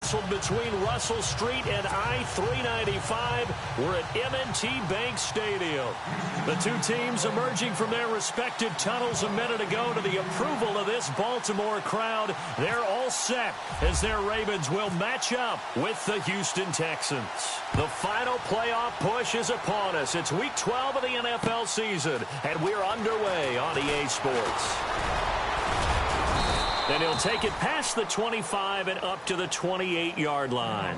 nestled between Russell Street and I-395. We're at M&T Bank Stadium. The two teams emerging from their respective tunnels a minute ago to the approval of this Baltimore crowd. They're all set as their Ravens will match up with the Houston Texans. The final playoff push is upon us. It's Week 12 of the NFL season, and we're underway on EA Sports. And he'll take it past the 25 and up to the 28-yard line.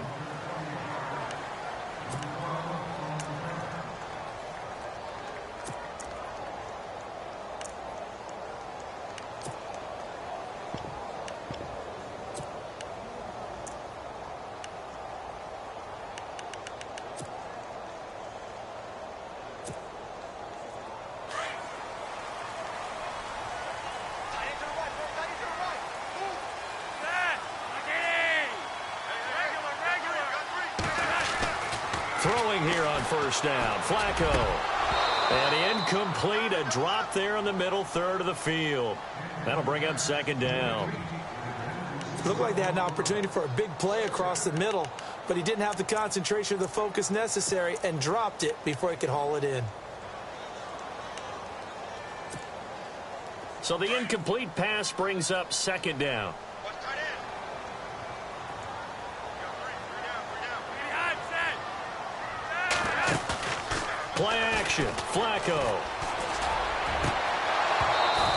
Throwing here on first down, Flacco. And incomplete, a drop there in the middle third of the field. That'll bring up second down. Looked like they had an opportunity for a big play across the middle, but he didn't have the concentration or the focus necessary and dropped it before he could haul it in. So the incomplete pass brings up second down. Play action, Flacco.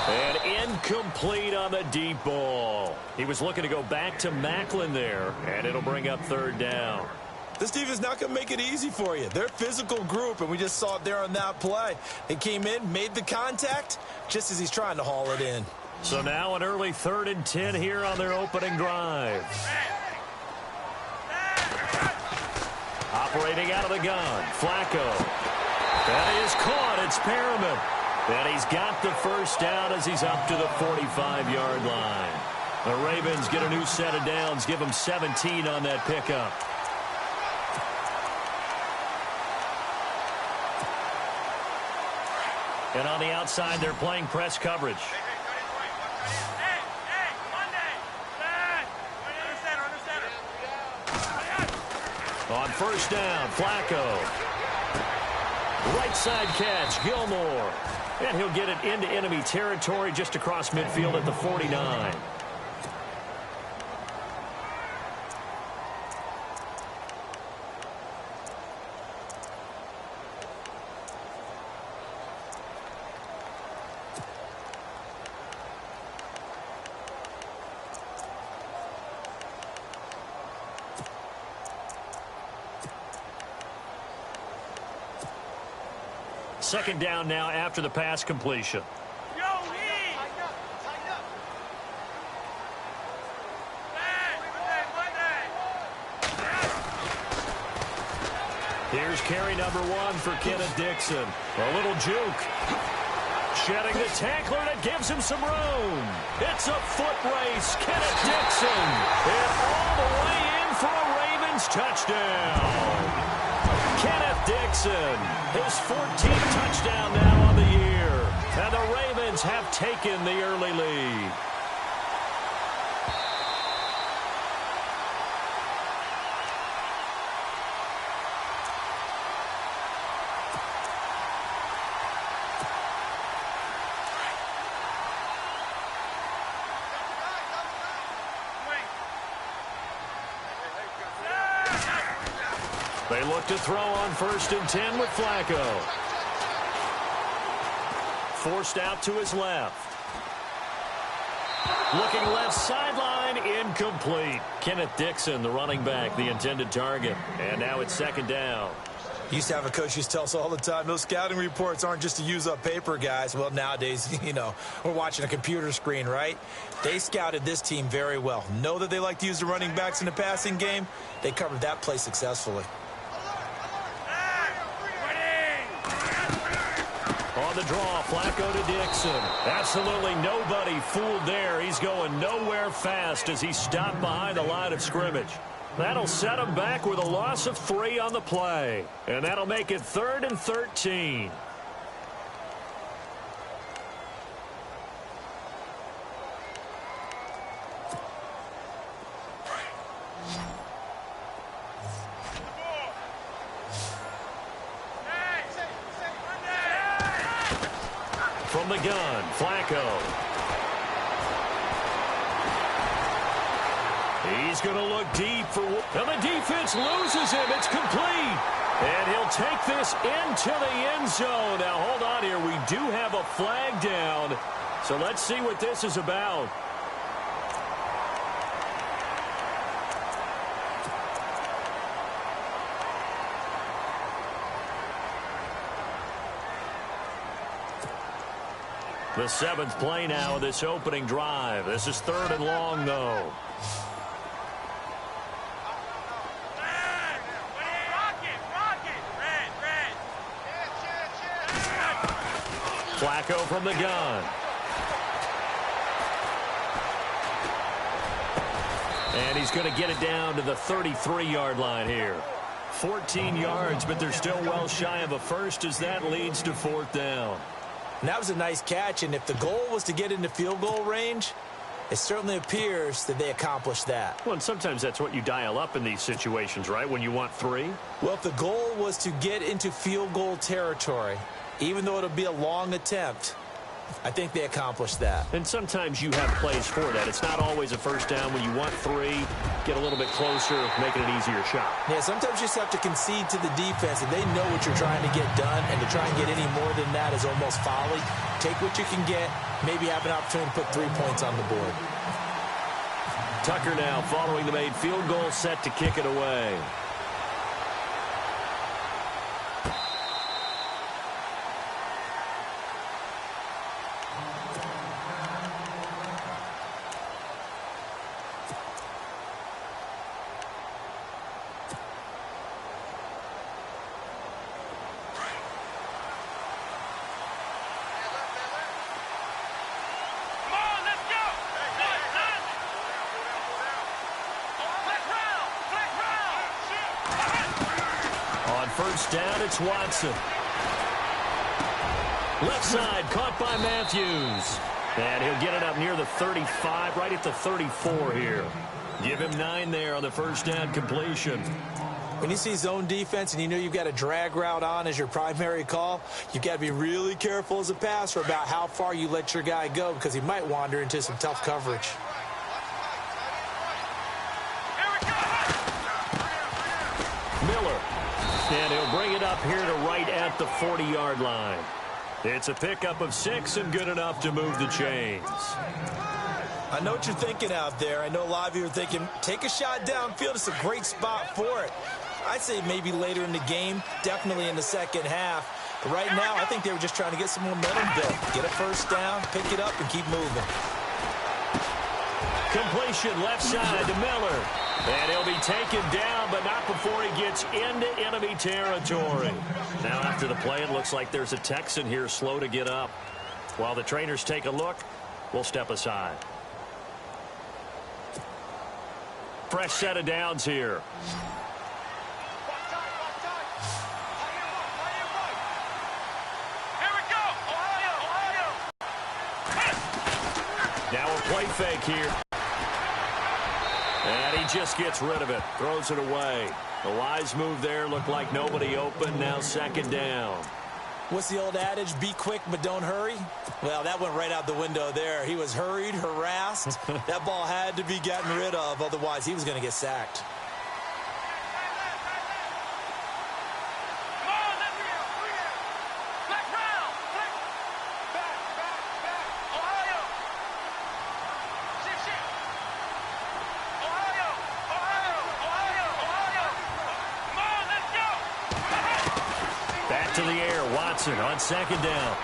And incomplete on the deep ball. He was looking to go back to Macklin there, and it'll bring up third down. This defense is not going to make it easy for you. They're a physical group, and we just saw it there on that play. They came in, made the contact, just as he's trying to haul it in. So now an early 3rd and 10 here on their opening drive. Operating out of the gun, Flacco. That is caught. It's Perriman. And he's got the first down as he's up to the 45-yard line. The Ravens get a new set of downs, give them 17 on that pickup. And on the outside, they're playing press coverage. On first down, Flacco. Right side catch, Gilmore. And he'll get it into enemy territory just across midfield at the 49. Second down now after the pass completion. Here's carry number 1 for Kenneth Dixon. A little juke. Shedding the tackler that gives him some room. It's a foot race. Kenneth Dixon. And all the way in for a Ravens touchdown. Kenneth Dixon, his 14th touchdown now on the year. And the Ravens have taken the early lead. They look to throw on 1st and 10 with Flacco. Forced out to his left. Looking left sideline, incomplete. Kenneth Dixon, the running back, the intended target. And now it's second down. Used to have a coach used to tell us all the time, those scouting reports aren't just to use up paper, guys. Well, nowadays, we're watching a computer screen, right? They scouted this team very well. Know that they like to use the running backs in the passing game. They covered that play successfully. On the draw, Flacco to Dixon. Absolutely nobody fooled there. He's going nowhere fast as he stopped behind the line of scrimmage. That'll set him back with a loss of 3 on the play. And that'll make it 3rd and 13. From the gun, Flacco. He's going to look deep for... And the defense loses him. It's complete. And he'll take this into the end zone. Now, hold on here. We do have a flag down. So let's see what this is about. The 7th play now of this opening drive. This is 3rd and long, though. Flacco from the gun. And he's going to get it down to the 33-yard line here. 14 yards, but they're still well shy of a first as that leads to 4th down. And that was a nice catch, and if the goal was to get into field goal range, it certainly appears that they accomplished that. Well, and sometimes that's what you dial up in these situations, right, when you want 3? Well, if the goal was to get into field goal territory, even though it'll be a long attempt, I think they accomplished that. And sometimes you have plays for that. It's not always a first down. When you want 3, get a little bit closer, make it an easier shot. Yeah, sometimes you just have to concede to the defense, and they know what you're trying to get done, and to try and get any more than that is almost folly. Take what you can get, maybe have an opportunity to put 3 points on the board. Tucker now following the made field goal, set to kick it away. First down, it's Watson. Left side, caught by Matthews. And he'll get it up near the 35, right at the 34 here. Give him 9 there on the first down completion. When you see zone defense and you know you've got a drag route on as your primary call, you've got to be really careful as a passer about how far you let your guy go because he might wander into some tough coverage. Miller. And he'll bring it up here to right at the 40-yard line. It's a pickup of 6 and good enough to move the chains. I know what you're thinking out there. I know a lot of you are thinking, take a shot downfield. It's a great spot for it. I'd say maybe later in the game, definitely in the second half. But right now, I think they were just trying to get some momentum built. Get a first down, pick it up, and keep moving. Completion left side to Miller. And he'll be taken down, but not before he gets into enemy territory. Now after the play, it looks like there's a Texan here slow to get up. While the trainers take a look, we'll step aside. Fresh set of downs here. Now a play fake here. And he just gets rid of it. Throws it away. The wise move there. Looked like nobody open. Now second down. What's the old adage? Be quick, but don't hurry. Well, that went right out the window there. He was hurried, harassed. That ball had to be gotten rid of. Otherwise, he was going to get sacked. To the air, Watson on second down.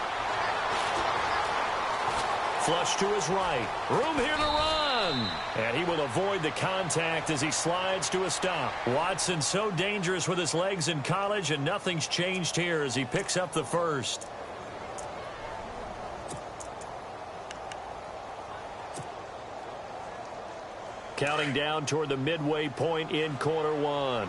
Flush to his right. Room here to run. And he will avoid the contact as he slides to a stop. Watson so dangerous with his legs in college, and nothing's changed here as he picks up the first. Counting down toward the midway point in quarter one.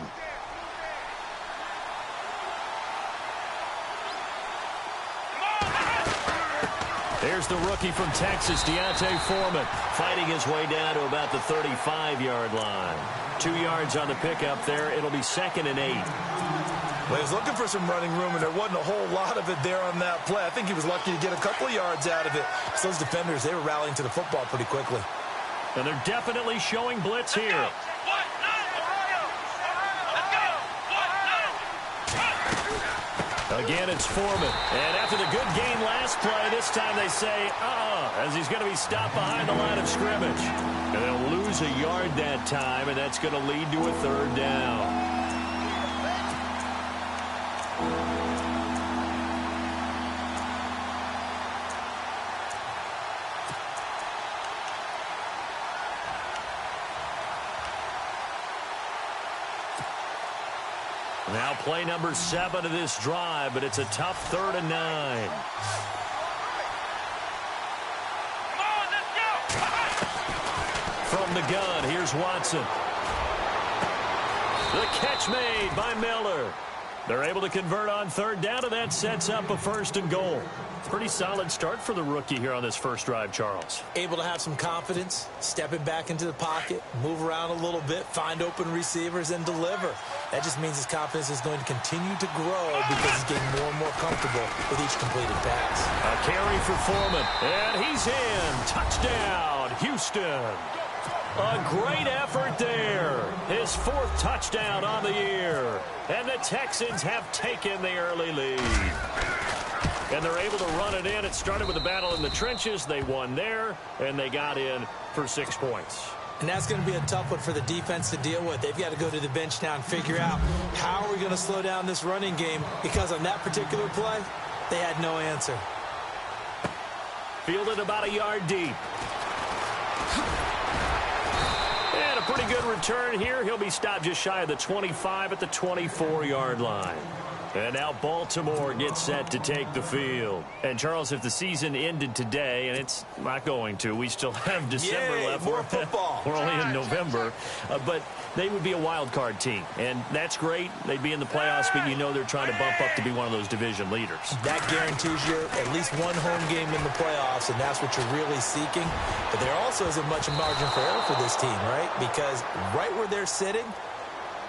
There's the rookie from Texas, Deontay Foreman, fighting his way down to about the 35-yard line. 2 yards on the pickup there. It'll be 2nd and 8. Well, he was looking for some running room, and there wasn't a whole lot of it there on that play. I think he was lucky to get a couple of yards out of it. So those defenders, they were rallying to the football pretty quickly. And they're definitely showing blitz here. Again, it's Foreman. And after the good gain last play, this time they say, as he's going to be stopped behind the line of scrimmage. And they'll lose a yard that time, and that's going to lead to a third down. Now play number 7 of this drive, but it's a tough 3rd and 9. From the gun, here's Watson. The catch made by Miller. They're able to convert on 3rd down, and that sets up a 1st and goal. Pretty solid start for the rookie here on this first drive, Charles. Able to have some confidence, stepping back into the pocket, move around a little bit, find open receivers, and deliver. That just means his confidence is going to continue to grow because he's getting more and more comfortable with each completed pass. A carry for Foreman, and he's in. Touchdown, Houston. A great effort there. His 4th touchdown on the year. And the Texans have taken the early lead. And they're able to run it in. It started with a battle in the trenches. They won there, and they got in for 6 points. And that's going to be a tough one for the defense to deal with. They've got to go to the bench now and figure out how are we going to slow down this running game, because on that particular play, they had no answer. Fielded about a yard deep. And a pretty good return here. He'll be stopped just shy of the 25 at the 24-yard line. And now Baltimore gets set to take the field. And, Charles, if the season ended today, and it's not going to, we still have December left. More football. We're only in November. But they would be a wild card team. And that's great. They'd be in the playoffs, but you know they're trying to bump up to be one of those division leaders. That guarantees you at least one home game in the playoffs, and that's what you're really seeking. But there also isn't much margin for error for this team, right? Because right where they're sitting,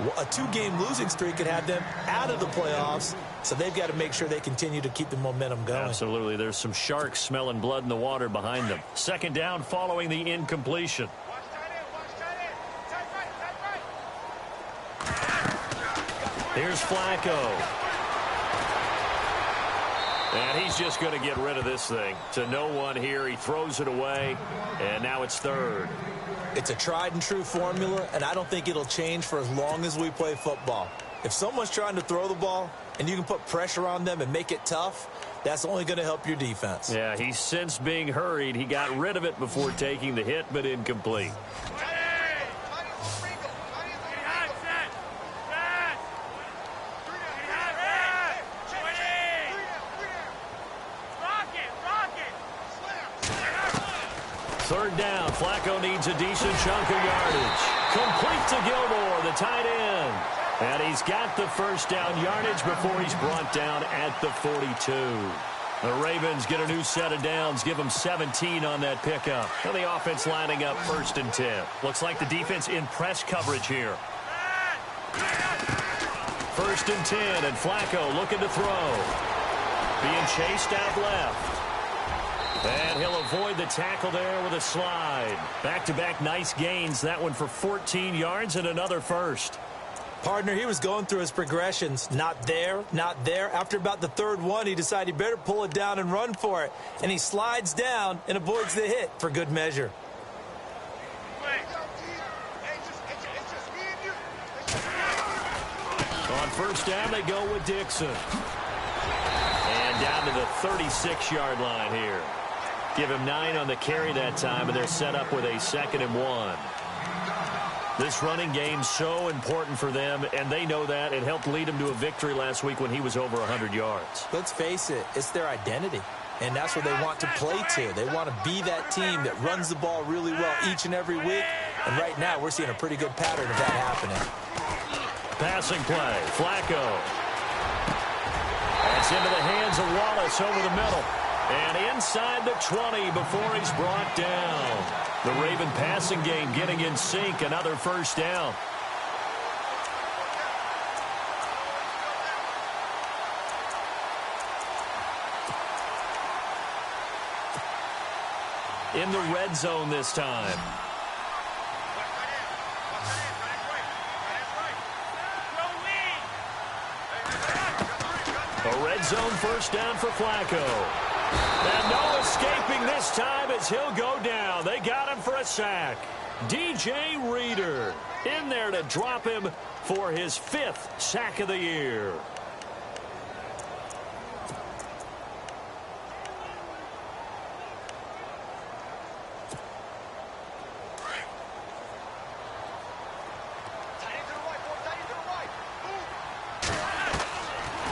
a 2-game losing streak could have them out of the playoffs, so they've got to make sure they continue to keep the momentum going. Absolutely. There's some sharks smelling blood in the water behind them. 2nd down following the incompletion. Here's Flacco. And he's just going to get rid of this thing. To no one here. He throws it away, and now it's 3rd. It's a tried-and-true formula, and I don't think it'll change for as long as we play football. If someone's trying to throw the ball and you can put pressure on them and make it tough, that's only going to help your defense. Yeah, he's since being hurried. He got rid of it before taking the hit, but incomplete. Third down. Flacco needs a decent chunk of yardage. Complete to Gilmore, the tight end. And he's got the 1st down yardage before he's brought down at the 42. The Ravens get a new set of downs, give them 17 on that pickup. And the offense lining up 1st and 10. Looks like the defense in press coverage here. 1st and 10, and Flacco looking to throw. Being chased out left. And he'll avoid the tackle there with a slide. Back-to-back nice gains. That one for 14 yards and another 1st. Partner, he was going through his progressions. Not there, not there. After about the 3rd one, he decided he better pull it down and run for it. And he slides down and avoids the hit for good measure. On 1st down, they go with Dixon. And down to the 36-yard line here. Give him 9 on the carry that time, and they're set up with a 2nd and 1. This running game's so important for them, and they know that. It helped lead him to a victory last week when he was over 100 yards. Let's face it, it's their identity, and that's what they want to play to. They want to be that team that runs the ball really well each and every week, and right now we're seeing a pretty good pattern of that happening. Passing play, Flacco. That's into the hands of Wallace over the middle. And inside the 20 before he's brought down. The Raven passing game getting in sync. Another 1st down. in the red zone this time. A red zone first down for Flacco. And no escaping this time as he'll go down. They got him for a sack. DJ Reader in there to drop him for his 5th sack of the year.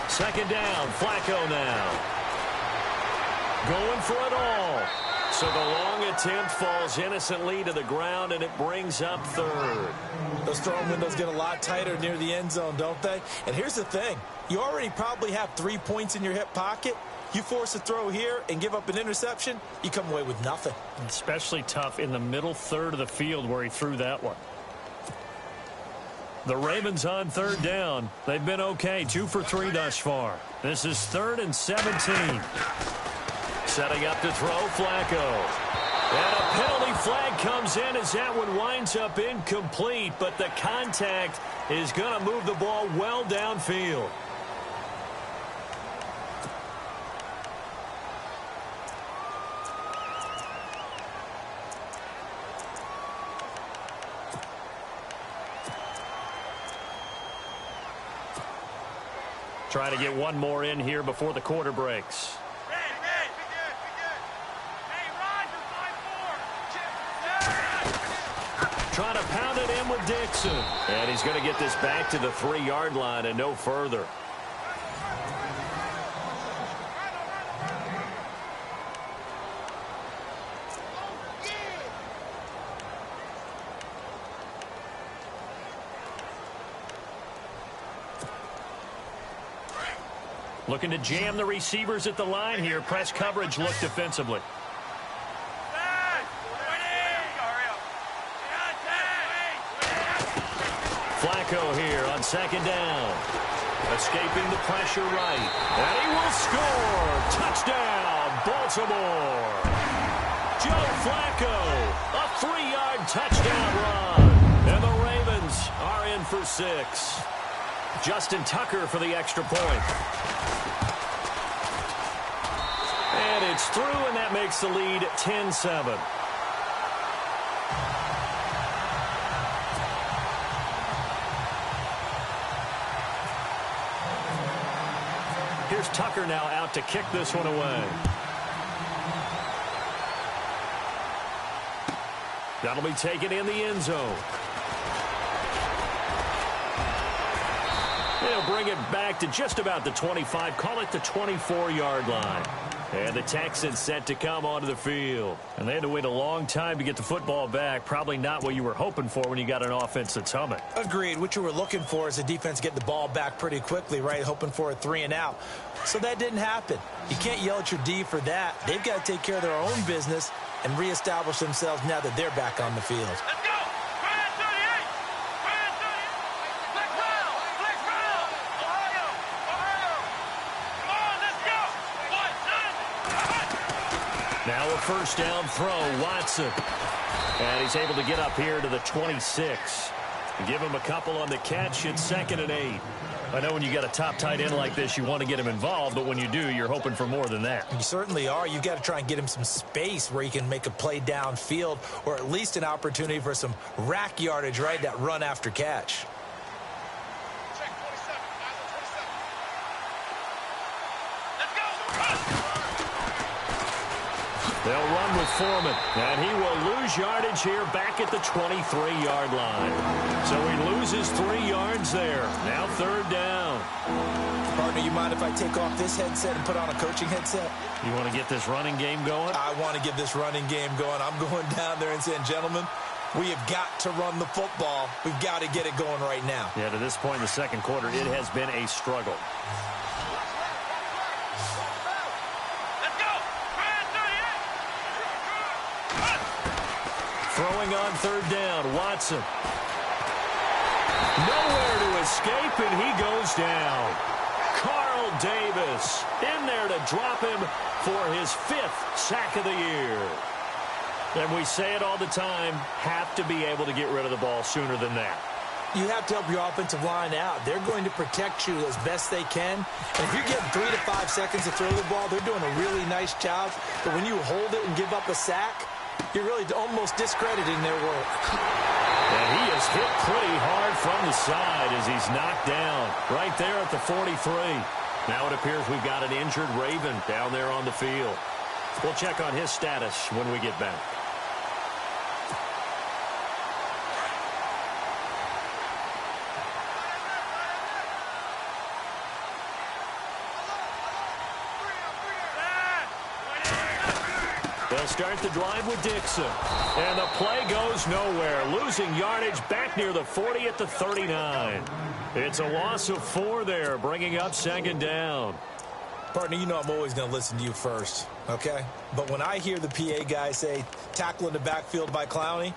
Second down, Flacco now. Going for it all. So the long attempt falls innocently to the ground, and it brings up 3rd. Those throwing windows get a lot tighter near the end zone, don't they? And here's the thing. You already probably have 3 points in your hip pocket. You force a throw here and give up an interception, you come away with nothing. Especially tough in the middle third of the field where he threw that one. The Ravens on 3rd down. They've been okay, 2 for 3 thus far. This is 3rd and 17. Setting up to throw, Flacco. And a penalty flag comes in as that one winds up incomplete, but the contact is going to move the ball well downfield. Trying to get one more in here before the quarter breaks. Trying to pound it in with Dixon. And he's going to get this back to the 3-yard line and no further. Looking to jam the receivers at the line here. Press coverage look defensively. Flacco here on 2nd down. Escaping the pressure right. And he will score. Touchdown, Baltimore. Joe Flacco, a 3-yard touchdown run. And the Ravens are in for 6. Justin Tucker for the extra point. And it's through, and that makes the lead 10-7. Here's Tucker now out to kick this one away. That'll be taken in the end zone. They'll bring it back to just about the 25, call it the 24-yard line. And the Texans set to come onto the field. And they had to wait a long time to get the football back. Probably not what you were hoping for when you got an offense that's humming. Agreed. What you were looking for is a defense getting the ball back pretty quickly, right? Hoping for a 3 and out. So that didn't happen. You can't yell at your D for that. They've got to take care of their own business and reestablish themselves now that they're back on the field. Now a first down throw, Watson. And he's able to get up here to the 26. Give him a couple on the catch. It's 2nd and 8. I know when you got a top tight end like this, you want to get him involved, but when you do, you're hoping for more than that. You certainly are. You've got to try and get him some space where he can make a play downfield, or at least an opportunity for some rack yardage, right? That run after catch. They'll run with Foreman, and he will lose yardage here back at the 23-yard line. So he loses 3 yards there. Now 3rd down. Partner, you mind if I take off this headset and put on a coaching headset? You want to get this running game going? I want to get this running game going. I'm going down there and saying, gentlemen, we have got to run the football. We've got to get it going right now. Yeah, to this point in the second quarter, it has been a struggle. Throwing on 3rd down, Watson. Nowhere to escape, and he goes down. Carl Davis in there to drop him for his 5th sack of the year. And we say it all the time, have to be able to get rid of the ball sooner than that. You have to help your offensive line out. They're going to protect you as best they can. And if you're getting 3 to 5 seconds to throw the ball, they're doing a really nice job. But when you hold it and give up a sack, you're really almost discrediting their work. And he is hit pretty hard from the side as he's knocked down right there at the 43. Now it appears we've got an injured Raven down there on the field. We'll check on his status when we get back. They'll start the drive with Dixon. And the play goes nowhere. Losing yardage back near the 40 at the 39. It's a loss of 4 there, bringing up second down. Partner, you know I'm always going to listen to you first, okay? But when I hear the PA guy say, tackle in the backfield by Clowney,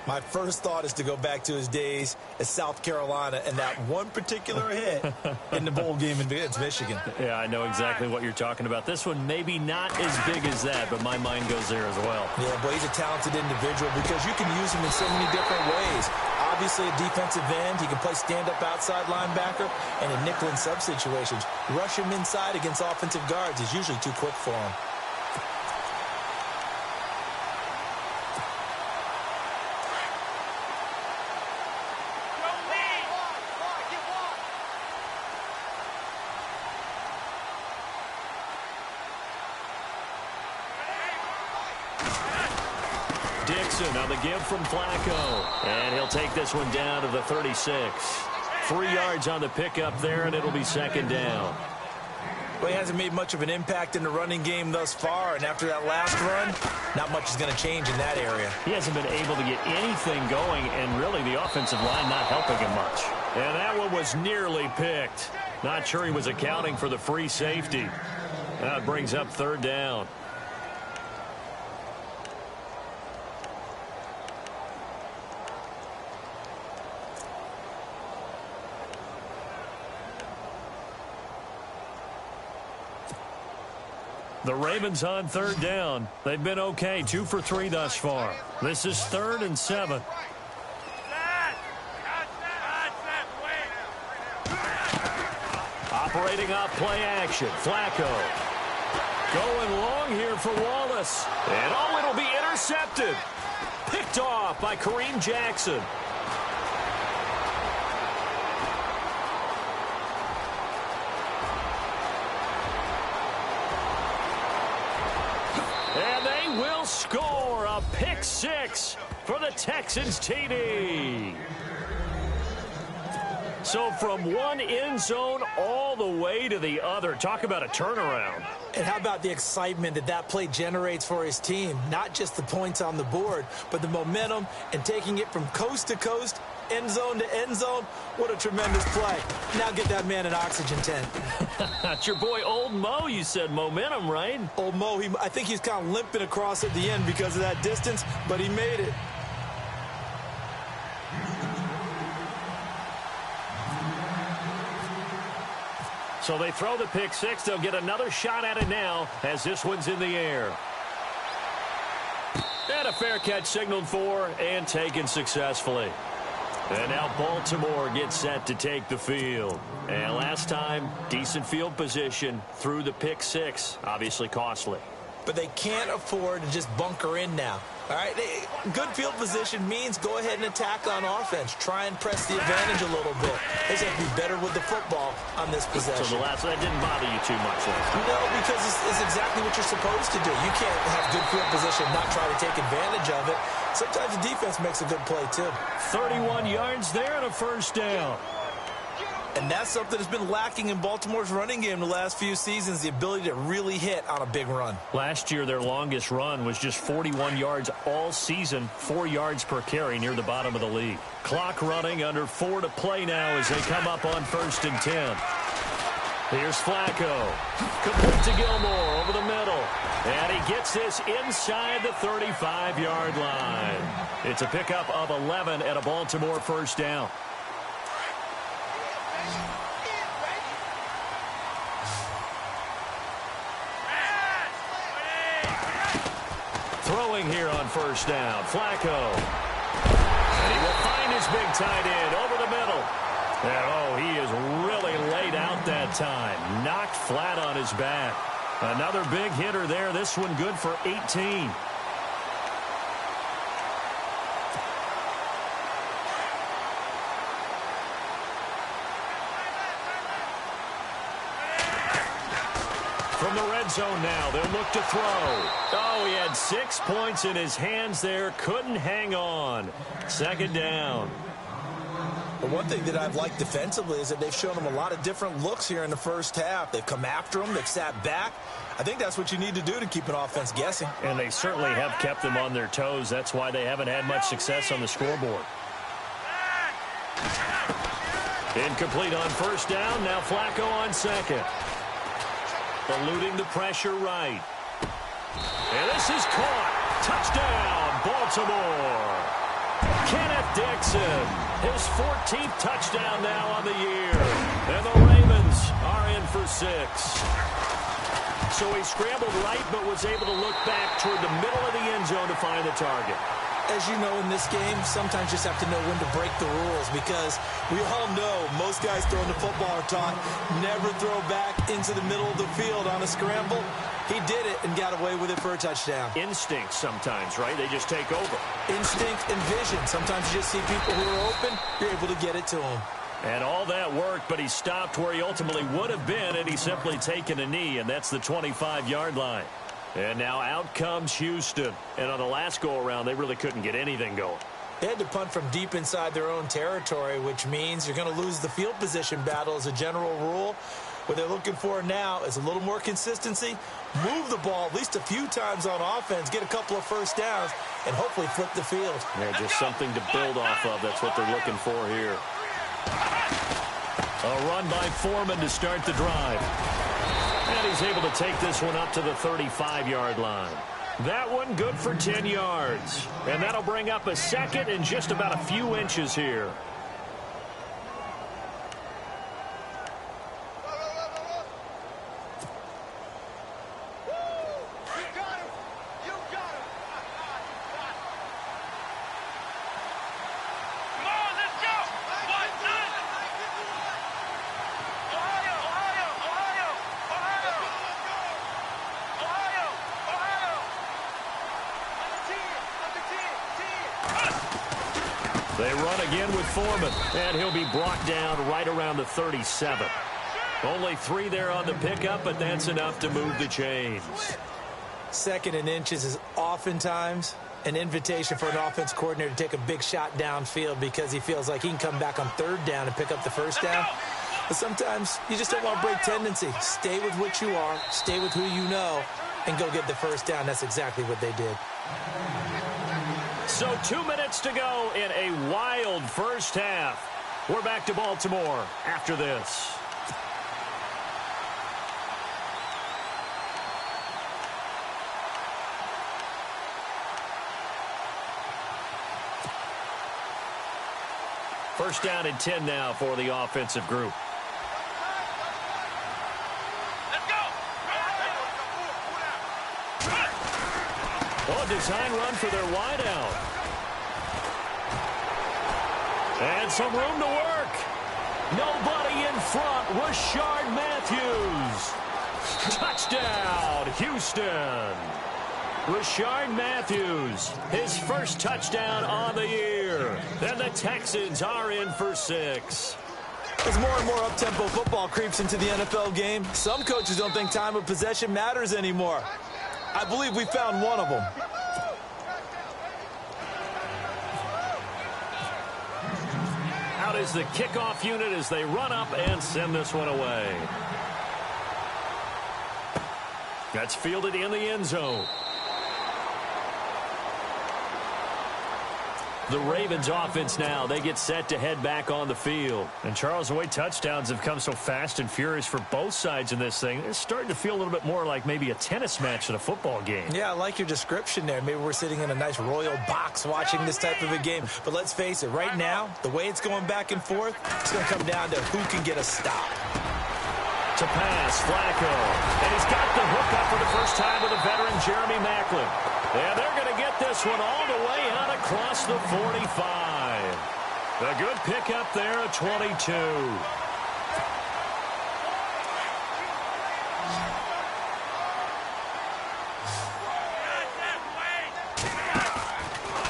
my first thought is to go back to his days at South Carolina and that one particular hit in the bowl game against Michigan. Yeah, I know exactly what you're talking about. This one maybe not as big as that, but my mind goes there as well. Yeah, but he's a talented individual because you can use him in so many different ways. Obviously, a defensive end. He can play stand-up outside linebacker and in nickel and sub situations. Rush him inside against offensive guards is usually too quick for him. Dixon on the give from Flacco. And he'll take this one down to the 36. 3 yards on the pickup there, and it'll be second down. Well, he hasn't made much of an impact in the running game thus far, and after that last run, not much is going to change in that area. He hasn't been able to get anything going, and really the offensive line not helping him much. And that one was nearly picked. Not sure he was accounting for the free safety. That brings up third down. The Ravens on third down. They've been okay, 2 for 3 thus far. This is 3rd and 7. Operating off play action. Flacco. Going long here for Wallace. And oh, it'll be intercepted. Picked off by Kareem Jackson. And they will score a pick 6 for the Texans TD. So from one end zone all the way to the other. Talk about a turnaround. And how about the excitement that that play generates for his team? Not just the points on the board, but the momentum and taking it from coast to coast, end zone to end zone. What a tremendous play. Now get that man an oxygen tent. That's your boy Old Mo. You said momentum, right? Old Mo, I think he's kind of limping across at the end because of that distance, but he made it. So they throw the pick 6. They'll get another shot at it now as this one's in the air. And a fair catch signaled for and taken successfully. And now Baltimore gets set to take the field. And last time, decent field position through the pick 6. Obviously costly. But they can't afford to just bunker in now. All right, good field position means go ahead and attack on offense. Try and press the advantage a little bit. They just have to be better with the football on this possession. So that didn't bother you too much, right? No, because it's exactly what you're supposed to do. You can't have good field position and not try to take advantage of it. Sometimes the defense makes a good play, too. 31 yards there and a first down. And that's something that's been lacking in Baltimore's running game the last few seasons, the ability to really hit on a big run. Last year, their longest run was just 41 yards all season, 4 yards per carry near the bottom of the league. Clock running, under 4 to play now as they come up on 1st and 10. Here's Flacco. Complete to Gilmore over the middle. And he gets this inside the 35-yard line. It's a pickup of 11 at a Baltimore first down. Throwing here on first down, Flacco. And he will find his big tight end over the middle. And, oh, he is really laid out that time. Knocked flat on his back. Another big hitter there. This one good for 18. From the red zone now, they'll look to throw. Oh, he had 6 points in his hands there. Couldn't hang on. Second down. But one thing that I've liked defensively is that they've shown them a lot of different looks here in the first half. They've come after them. They've sat back. I think that's what you need to do to keep an offense guessing. And they certainly have kept them on their toes. That's why they haven't had much success on the scoreboard. Incomplete on first down. Now Flacco on second. Eluding the pressure right. And this is caught. Touchdown, Baltimore. Kenneth Dixon, his 14th touchdown now on the year. And the Ravens are in for 6. So he scrambled right but was able to look back toward the middle of the end zone to find the target. As you know, in this game, sometimes you just have to know when to break the rules, because we all know most guys throwing the football are taught never throw back into the middle of the field on a scramble. He did it and got away with it for a touchdown. Instinct sometimes, right? They just take over. Instinct and vision. Sometimes you just see people who are open, you're able to get it to them. And all that worked, but he stopped where he ultimately would have been, and he's simply taken a knee, and that's the 25-yard line. And now out comes Houston. And on the last go-around, they really couldn't get anything going. They had to punt from deep inside their own territory, which means you're going to lose the field position battle as a general rule. What they're looking for now is a little more consistency, move the ball at least a few times on offense, get a couple of first downs, and hopefully flip the field. Yeah, just something to build off of. That's what they're looking for here. A run by Foreman to start the drive. And he's able to take this one up to the 35-yard line. That one good for 10 yards. And that'll bring up a second and just about a few inches here. They run again with Foreman, and he'll be brought down right around the 37. Only 3 there on the pickup, but that's enough to move the chains. Second and inches is oftentimes an invitation for an offense coordinator to take a big shot downfield because he feels like he can come back on third down and pick up the first down. But sometimes you just don't want to break tendency. Stay with what you are, stay with who you know, and go get the first down. That's exactly what they did. So 2 minutes to go in a wild first half. We're back to Baltimore after this. First down and 10 now for the offensive group. Oh, design run for their wideout. And some room to work. Nobody in front. Rashard Matthews. Touchdown, Houston. Rashard Matthews, his first touchdown on the year. And the Texans are in for 6. As more and more up-tempo football creeps into the NFL game, some coaches don't think time of possession matters anymore. I believe we found one of them. Out is the kickoff unit as they run up and send this one away. That's fielded in the end zone. The Ravens offense now, they get set to head back on the field. And Charles, the way touchdowns have come so fast and furious for both sides in this thing, it's starting to feel a little bit more like maybe a tennis match than a football game. Yeah, I like your description there. Maybe we're sitting in a nice royal box watching this type of a game. But let's face it, right now, the way it's going back and forth, it's going to come down to who can get a stop. To pass, Flacco. And he's got the hook up for the first time with a veteran, Jeremy Maclin. And they're going to get this one all the way out across the 45. A good pickup there at 22.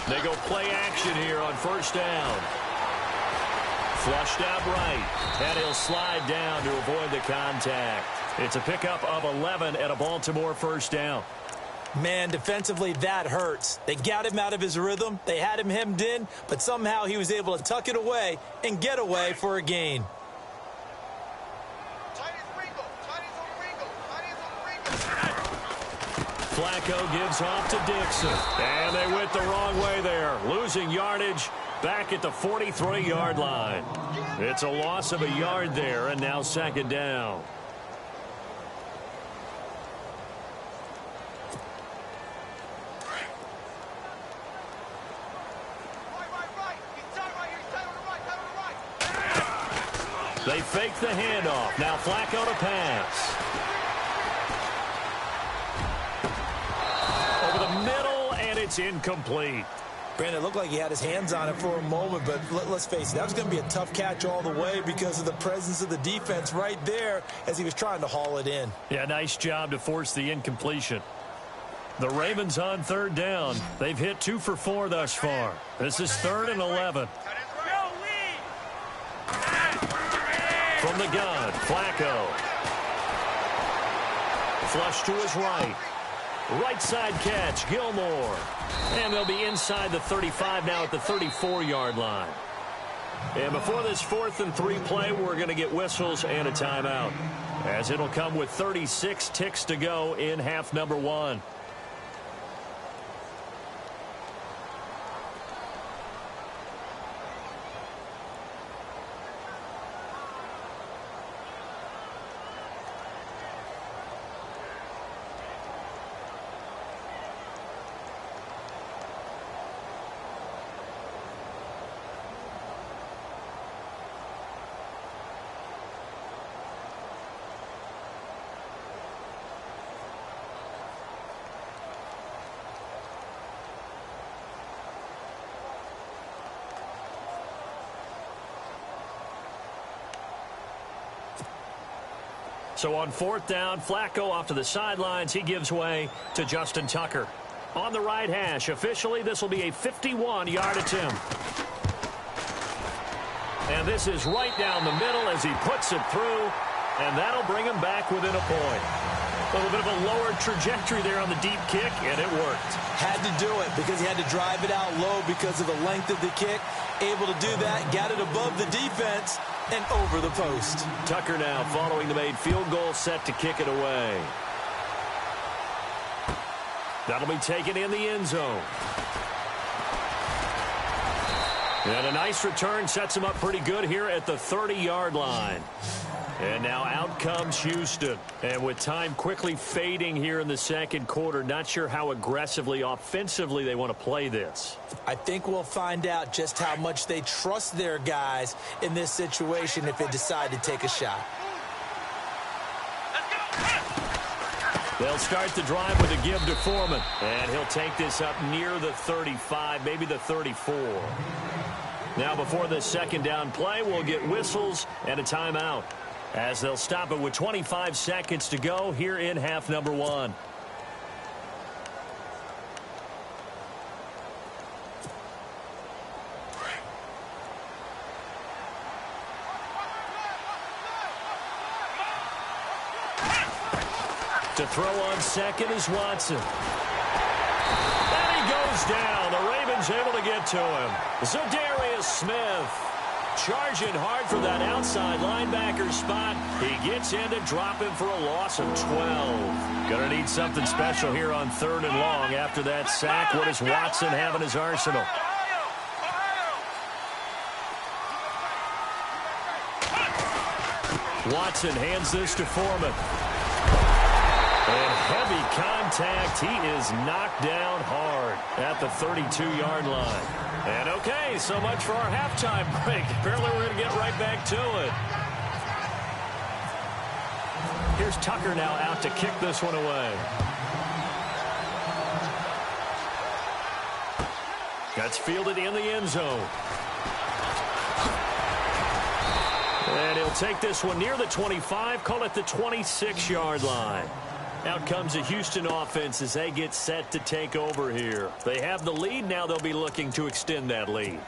They go play action here on first down. Flushed out right. And he'll slide down to avoid the contact. It's a pickup of 11 and a Baltimore first down. Man, defensively, that hurts. They got him out of his rhythm. They had him hemmed in, but somehow he was able to tuck it away and get away for a gain. Flacco gives off to Dixon. And they went the wrong way there. Losing yardage back at the 43-yard line. It's a loss of a yard there, and now second down. They fake the handoff. Now Flacco to pass. Over the middle, and it's incomplete. Brandon, it looked like he had his hands on it for a moment, but let's face it, that was going to be a tough catch all the way because of the presence of the defense right there as he was trying to haul it in. Yeah, nice job to force the incompletion. The Ravens on third down. They've hit 2 for 4 thus far. This is 3rd and 11. From the gun, Flacco. Flush to his right. Right side catch, Gilmore. And they'll be inside the 35 now at the 34-yard line. And before this 4th and 3 play, we're going to get whistles and a timeout, as it'll come with 36 ticks to go in half number 1. So on 4th down, Flacco off to the sidelines. He gives way to Justin Tucker. On the right hash, officially, this will be a 51-yard attempt. And this is right down the middle as he puts it through, and that'll bring him back within a point. A little bit of a lower trajectory there on the deep kick, and it worked. Had to do it because he had to drive it out low because of the length of the kick. Able to do that, got it above the defense and over the post. Tucker now following the made field goal, set to kick it away. That'll be taken in the end zone. And a nice return sets him up pretty good here at the 30-yard line. And now out comes Houston. And with time quickly fading here in the second quarter, not sure how aggressively, offensively they want to play this. I think we'll find out just how much they trust their guys in this situation if they decide to take a shot. They'll start the drive with a give to Foreman. And he'll take this up near the 35, maybe the 34. Now before this second down play, we'll get whistles and a timeout, as they'll stop it with 25 seconds to go here in half number 1. To throw on second is Watson. And he goes down. The Ravens able to get to him. Zadarius Smith charging hard for that outside linebacker spot. He gets in to drop him for a loss of 12. Gonna need something special here on 3rd and long after that sack. What does Watson have in his arsenal? Watson hands this to Foreman. And heavy contact. He is knocked down hard at the 32-yard line. And okay, so much for our halftime break. Apparently we're going to get right back to it. Here's Tucker now out to kick this one away. That's fielded in the end zone. And he'll take this one near the 25, call it the 26-yard line. Out comes the Houston offense as they get set to take over here. They have the lead. Now they'll be looking to extend that lead.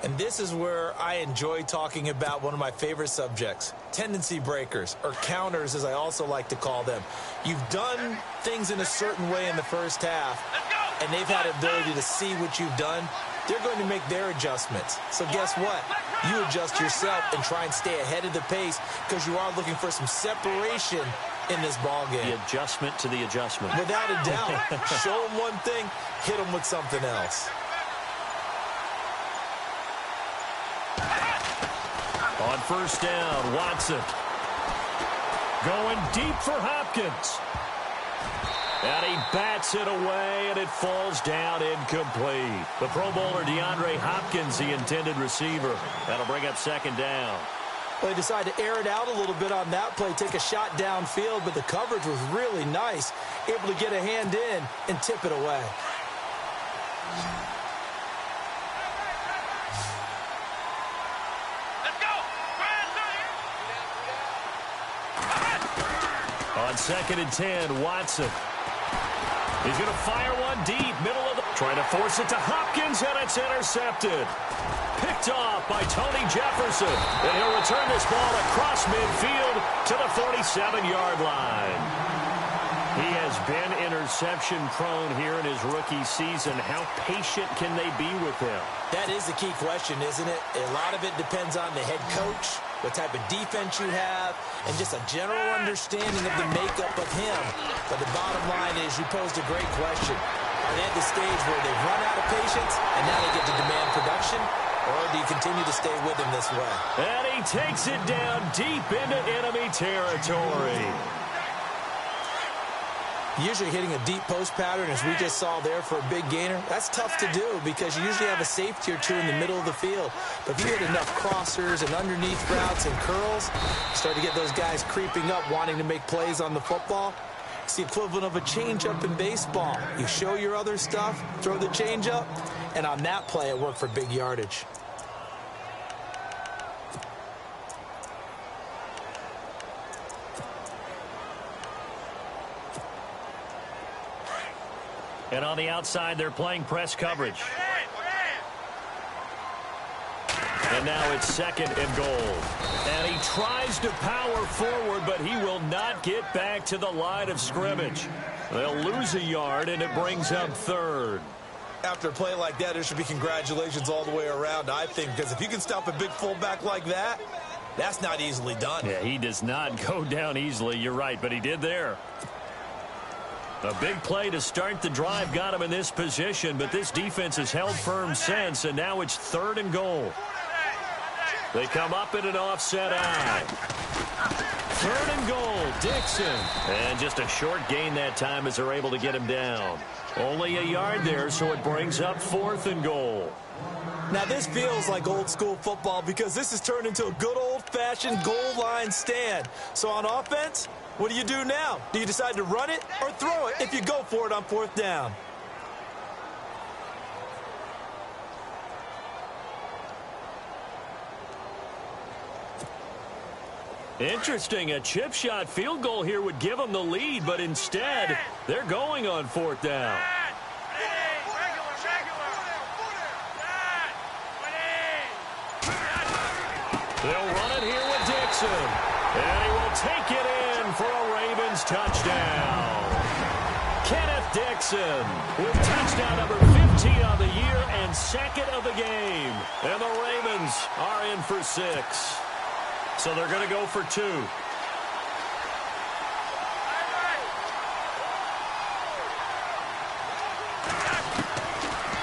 And this is where I enjoy talking about one of my favorite subjects, tendency breakers, or counters as I also like to call them. You've done things in a certain way in the first half, and they've had the ability to see what you've done. They're going to make their adjustments. So guess what? You adjust yourself and try and stay ahead of the pace because you are looking for some separation in this ball game. The adjustment to the adjustment. Without a doubt. Show them one thing, hit them with something else. On first down, Watson. Going deep for Hopkins. And he bats it away, and it falls down incomplete. The Pro Bowler DeAndre Hopkins, the intended receiver. That'll bring up second down. Well, they decided to air it out a little bit on that play, take a shot downfield, but the coverage was really nice. Able to get a hand in and tip it away. On 2nd and 10, Watson. He's going to fire one deep, middle of the... Trying to force it to Hopkins, and it's intercepted. Picked off by Tony Jefferson. And he'll return this ball across midfield to the 47-yard line. He has been interception-prone here in his rookie season. How patient can they be with him? That is the key question, isn't it? A lot of it depends on the head coach, what type of defense you have, and just a general understanding of the makeup of him. But the bottom line is you posed a great question. Are they at the stage where they've run out of patience and now they get to demand production? Or do you continue to stay with him this way? And he takes it down deep into enemy territory. Usually hitting a deep post pattern, as we just saw there for a big gainer, that's tough to do because you usually have a safety or two in the middle of the field. But if you hit enough crossers and underneath routes and curls, you start to get those guys creeping up wanting to make plays on the football. It's the equivalent of a changeup in baseball. You show your other stuff, throw the changeup, and on that play it worked for big yardage. And on the outside, they're playing press coverage. And now it's 2nd and goal. And he tries to power forward, but he will not get back to the line of scrimmage. They'll lose a yard, and it brings up 3rd. After a play like that, there should be congratulations all the way around, I think, because if you can stop a big fullback like that, that's not easily done. Yeah, he does not go down easily. You're right, but he did there. A big play to start the drive got him in this position, but this defense has held firm since, and now it's 3rd and goal. They come up in an offset eye. 3rd and goal, Dixon. And just a short gain that time as they're able to get him down. Only a yard there, so it brings up 4th and goal. Now, this feels like old school football because this has turned into a good old-fashioned goal line stand. So on offense, what do you do now? Do you decide to run it or throw it if you go for it on 4th down? Interesting. A chip shot field goal here would give them the lead, but instead, they're going on 4th down. They'll run it here with Dixon. And he will take it in for a Ravens touchdown. Kenneth Dixon with touchdown number 15 of the year and 2nd of the game. And the Ravens are in for 6. So they're going to go for 2.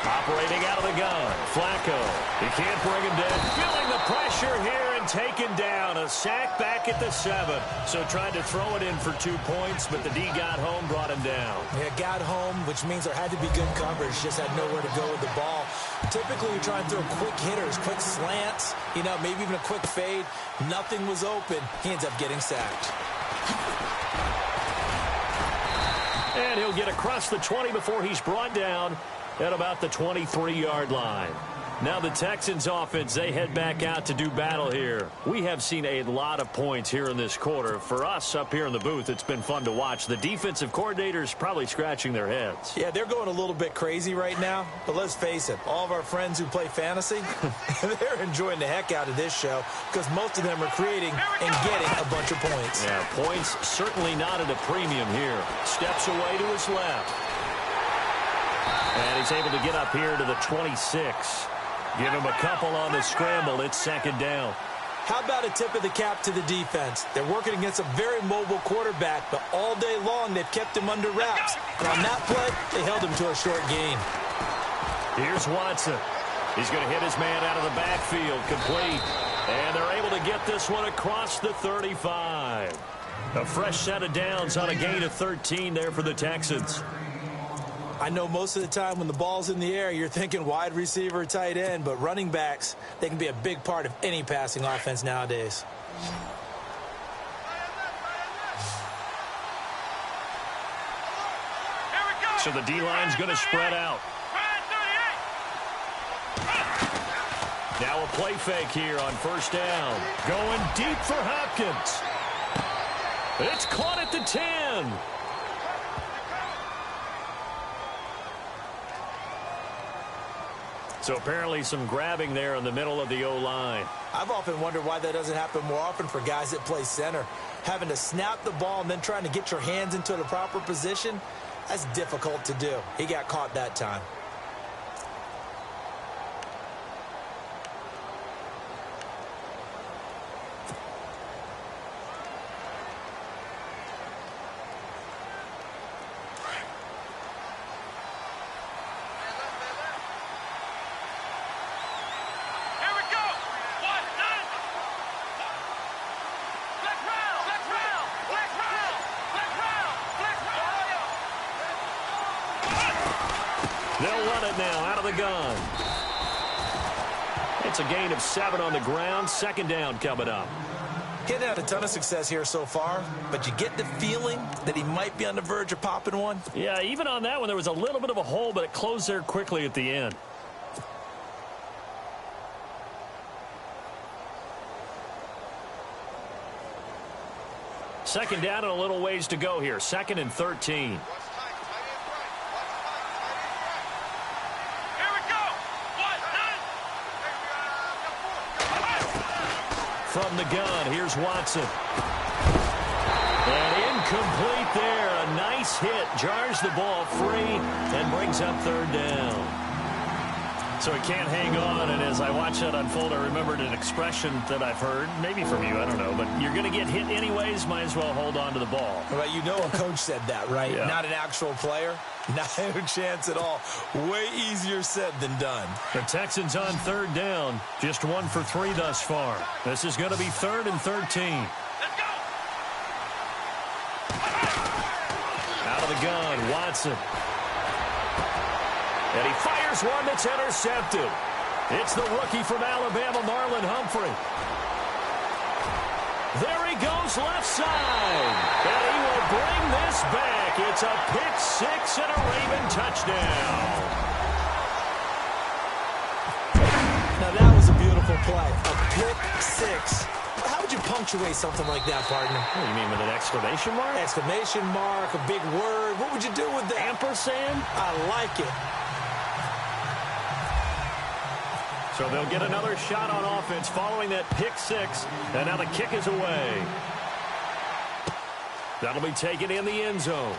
Operating out of the gun, Flacco. He can't bring him down. Feeling the pressure here and taken down. A sack back at the 7. So tried to throw it in for 2 points, but the D got home, brought him down. Yeah, got home, which means there had to be good coverage. Just had nowhere to go with the ball. Typically, you're trying to throw quick hitters, quick slants, you know, maybe even a quick fade. Nothing was open. He ends up getting sacked. And he'll get across the 20 before he's brought down at about the 23-yard line. Now the Texans offense, they head back out to do battle here. We have seen a lot of points here in this quarter. For us up here in the booth, it's been fun to watch. The defensive coordinators probably scratching their heads. Yeah, they're going a little bit crazy right now. But let's face it, all of our friends who play fantasy, they're enjoying the heck out of this show because most of them are creating and getting a bunch of points. Yeah, points certainly not at a premium here. Steps away to his left. And he's able to get up here to the 26. Give him a couple on the scramble. It's second down. How about a tip of the cap to the defense? They're working against a very mobile quarterback, but all day long they've kept him under wraps. And on that play, they held him to a short gain. Here's Watson. He's going to hit his man out of the backfield, complete. And they're able to get this one across the 35. A fresh set of downs on a gain of 13 there for the Texans. I know most of the time when the ball's in the air, you're thinking wide receiver, tight end, but running backs, they can be a big part of any passing offense nowadays. So the D-line's going to spread out. Now a play fake here on first down. Going deep for Hopkins. It's caught at the 10. So apparently some grabbing there in the middle of the O-line. I've often wondered why that doesn't happen more often for guys that play center. Having to snap the ball and then trying to get your hands into the proper position, that's difficult to do. He got caught that time. They'll run it now out of the gun. It's a gain of 7 on the ground. Second down coming up. He hadn't had a ton of success here so far, but you get the feeling that he might be on the verge of popping one. Yeah, even on that one, there was a little bit of a hole, but it closed there quickly at the end. Second down and a little ways to go here. 2nd and 13. From the gun, here's Watson. And incomplete there. A nice hit. Jars the ball free and brings up third down. So he can't hang on, and as I watch that unfold, I remembered an expression that I've heard, maybe from you, I don't know, but you're going to get hit anyways, might as well hold on to the ball. Well, you know a coach said that, right? Yeah. Not an actual player. Not a chance at all. Way easier said than done. The Texans on third down, just 1 for 3 thus far. This is going to be 3rd and 13. Let's go! Out of the gun, Watson. And he fires one that's intercepted. It's the rookie from Alabama, Marlon Humphrey. There he goes left side. And he will bring this back. It's a pick 6 and a Raven touchdown. Now that was a beautiful play. A pick 6. How would you punctuate something like that, partner? What do you mean, with an exclamation mark? Exclamation mark, a big word. What would you do with that? Ampersand? I like it. So they'll get another shot on offense following that pick 6. And now the kick is away. That'll be taken in the end zone.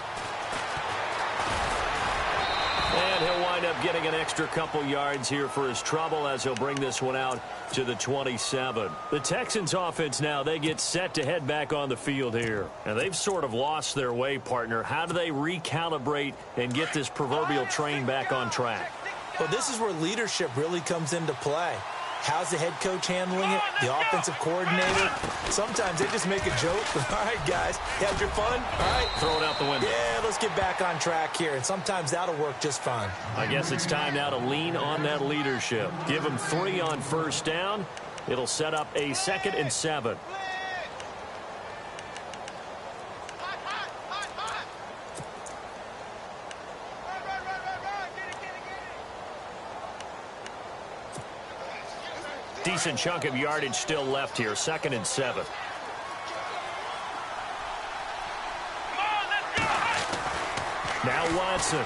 And he'll wind up getting an extra couple yards here for his trouble as he'll bring this one out to the 27. The Texans offense now, they get set to head back on the field here. And they've sort of lost their way, partner. How do they recalibrate and get this proverbial train back on track? Well, this is where leadership really comes into play. How's the head coach handling it? The offensive coordinator? Sometimes they just make a joke. All right, guys, you had your fun? All right. Throw it out the window. Yeah, let's get back on track here. And sometimes that'll work just fine. I guess it's time now to lean on that leadership. Give them 3 on first down. It'll set up a 2nd and 7. decent chunk of yardage still left here. 2nd and 7. Now Watson.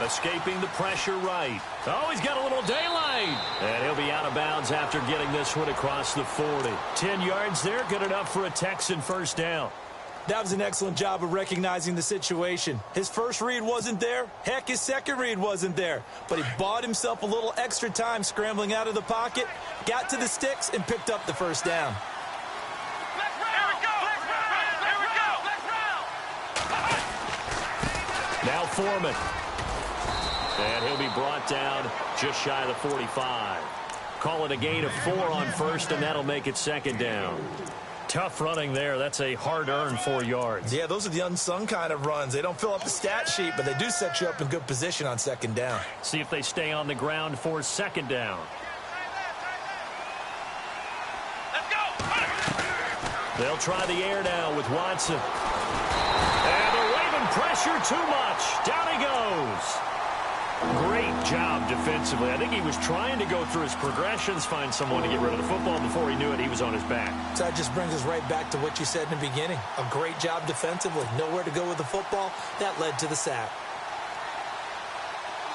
Escaping the pressure right. Oh, he's got a little daylight. And he'll be out of bounds after getting this one across the 40. 10 yards there, good enough for a Texan first down. That was an excellent job of recognizing the situation. His first read wasn't there. Heck, his second read wasn't there. But he bought himself a little extra time scrambling out of the pocket, got to the sticks, and picked up the first down. Now Foreman. And he'll be brought down just shy of the 45. Call it a gain of 4 on first, and that'll make it 2nd down. Tough running there. That's a hard-earned 4 yards. Yeah, those are the unsung kind of runs. They don't fill up the stat sheet, but they do set you up in good position on 2nd down. See if they stay on the ground for 2nd down. Let's go. They'll try the air now with Watson. And they're waving pressure too much. Down he goes. Great job defensively. I think he was trying to go through his progressions, find someone to get rid of the football. Before he knew it, he was on his back. So that just brings us right back to what you said in the beginning. A great job defensively. Nowhere to go with the football. That led to the sack.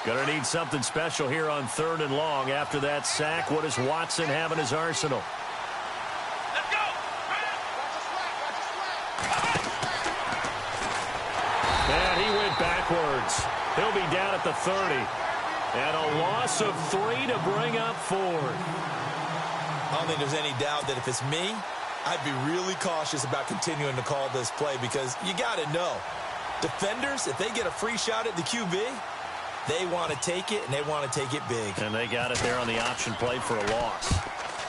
Gonna need something special here on 3rd and long. After that sack, what does Watson have in his arsenal? Let's go. And he went backwards. He'll be down at the 30. And a loss of 3 to bring up 4. I don't think there's any doubt that if it's me, I'd be really cautious about continuing to call this play because you got to know, defenders, if they get a free shot at the QB, they want to take it, and they want to take it big. And they got it there on the option play for a loss.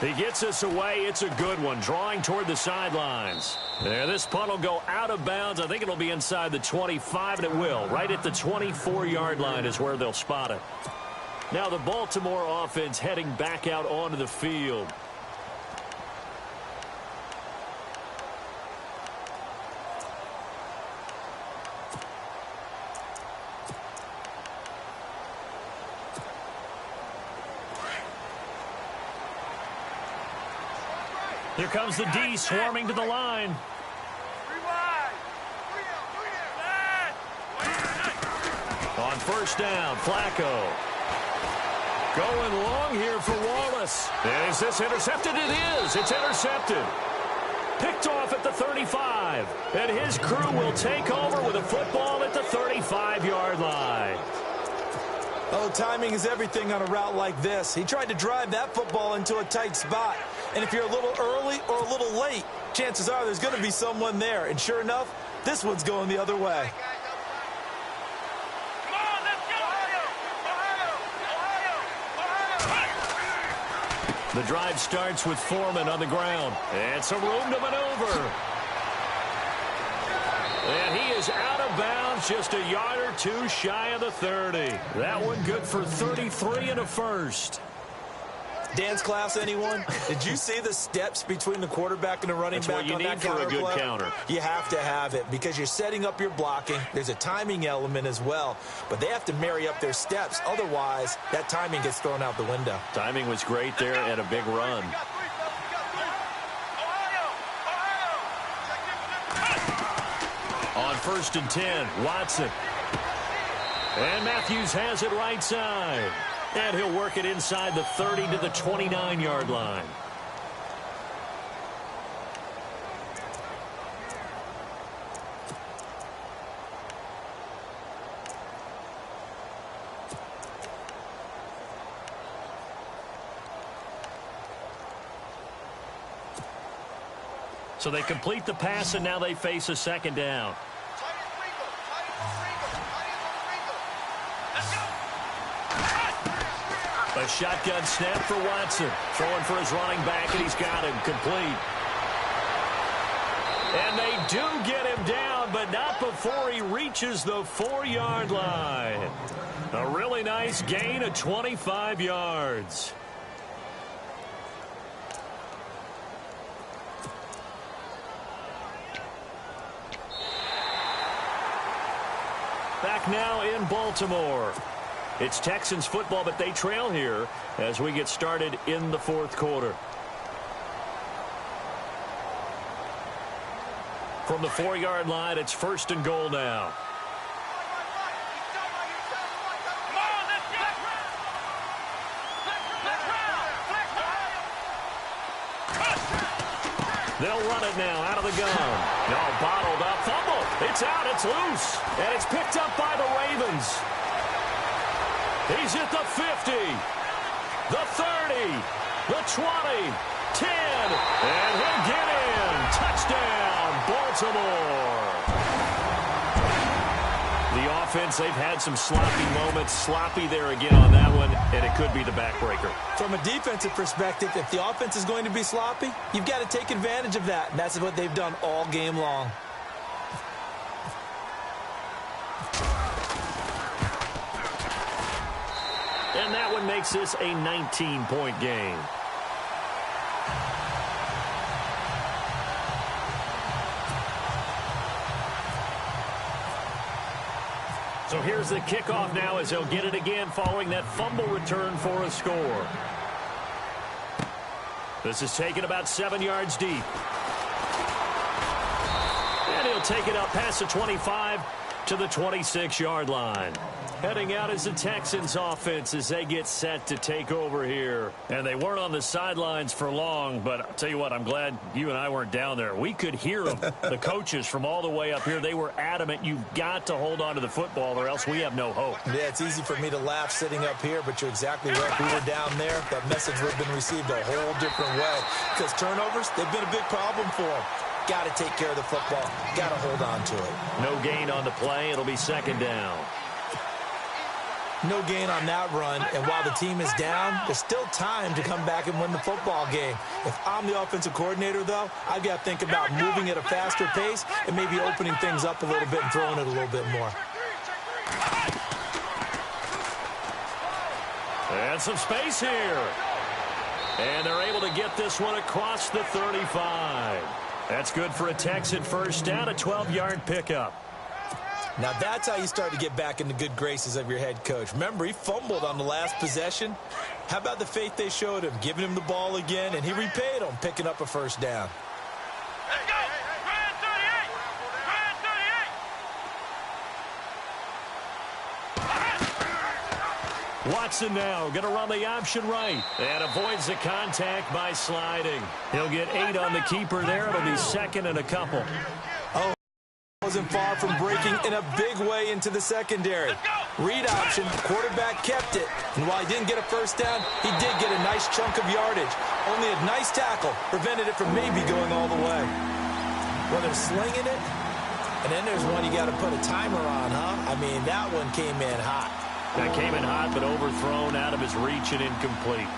He gets us away. It's a good one, drawing toward the sidelines. There, this punt will go out of bounds. I think it'll be inside the 25, and it will. Right at the 24-yard line is where they'll spot it. Now the Baltimore offense heading back out onto the field. Here comes the D swarming to the line. On first down, Flacco. Going long here for Wallace. Is this intercepted? It is. It's intercepted. Picked off at the 35. And his crew will take over with a football at the 35-yard line. Oh, timing is everything on a route like this. He tried to drive that football into a tight spot. And if you're a little early or a little late, chances are there's going to be someone there. And sure enough, this one's going the other way. The drive starts with Foreman on the ground. And some room to maneuver. And he is out of bounds, just a yard or two shy of the 30. That one good for 33 and a first. Dance class, anyone? Did you see the steps between the quarterback and the running back on that counter? That's what you need for a good counter. You have to have it because you're setting up your blocking. There's a timing element as well, but they have to marry up their steps. Otherwise, that timing gets thrown out the window. Timing was great there and a big run. On 1st and 10, Watson. And Matthews has it right side. And he'll work it inside the 30 to the 29-yard line. So they complete the pass, and now they face a 2nd down. A shotgun snap for Watson. Throwing for his running back, and he's got him complete. And they do get him down, but not before he reaches the 4-yard line. A really nice gain of 25 yards. Back now in Baltimore. It's Texans football, but they trail here as we get started in the fourth quarter. From the 4-yard line, it's 1st and goal now. They'll run it now out of the gun. No, bottled up. Fumble. It's out. It's loose. And it's picked up by the Ravens. He's at the 50, the 30, the 20, 10, and he'll get in. Touchdown, Baltimore. The offense, they've had some sloppy moments. Sloppy there again on that one, and it could be the backbreaker. From a defensive perspective, if the offense is going to be sloppy, you've got to take advantage of that, and that's what they've done all game long. And that one makes this a 19-point game. So here's the kickoff now as they'll get it again following that fumble return for a score. This is taken about 7 yards deep. And he'll take it up past the 25 to the 26-yard line. Heading out is the Texans offense as they get set to take over here. And they weren't on the sidelines for long, but I'll tell you what, I'm glad you and I weren't down there. We could hear them, the coaches from all the way up here. They were adamant, you've got to hold on to the football or else we have no hope. Yeah, it's easy for me to laugh sitting up here, but you're exactly right. We were down there. That message would have been received a whole different way. Because turnovers, they've been a big problem for them. Got to take care of the football. Got to hold on to it. No gain on the play. It'll be 2nd down. No gain on that run, and while the team is down, there's still time to come back and win the football game. If I'm the offensive coordinator, though, I've got to think about moving at a faster pace and maybe opening things up a little bit and throwing it a little bit more. And some space here. And they're able to get this one across the 35. That's good for a Texan first down, a 12-yard pickup. Now that's how you start to get back in the good graces of your head coach. Remember, he fumbled on the last possession. How about the faith they showed him, giving him the ball again, and he repaid them, picking up a first down. Let's go! Ryan 38! Ryan 38! Watson now going to run the option right and avoids the contact by sliding. He'll get 8 on the keeper there. It'll be 2nd and a couple. Oh. Wasn't far from breaking in a big way into the secondary. Read option, quarterback kept it, and while he didn't get a first down, he did get a nice chunk of yardage. Only a nice tackle prevented it from maybe going all the way. Well, they're slinging it, and then there's one you got to put a timer on, huh? I mean, that one came in hot. That came in hot, but overthrown out of his reach and incomplete.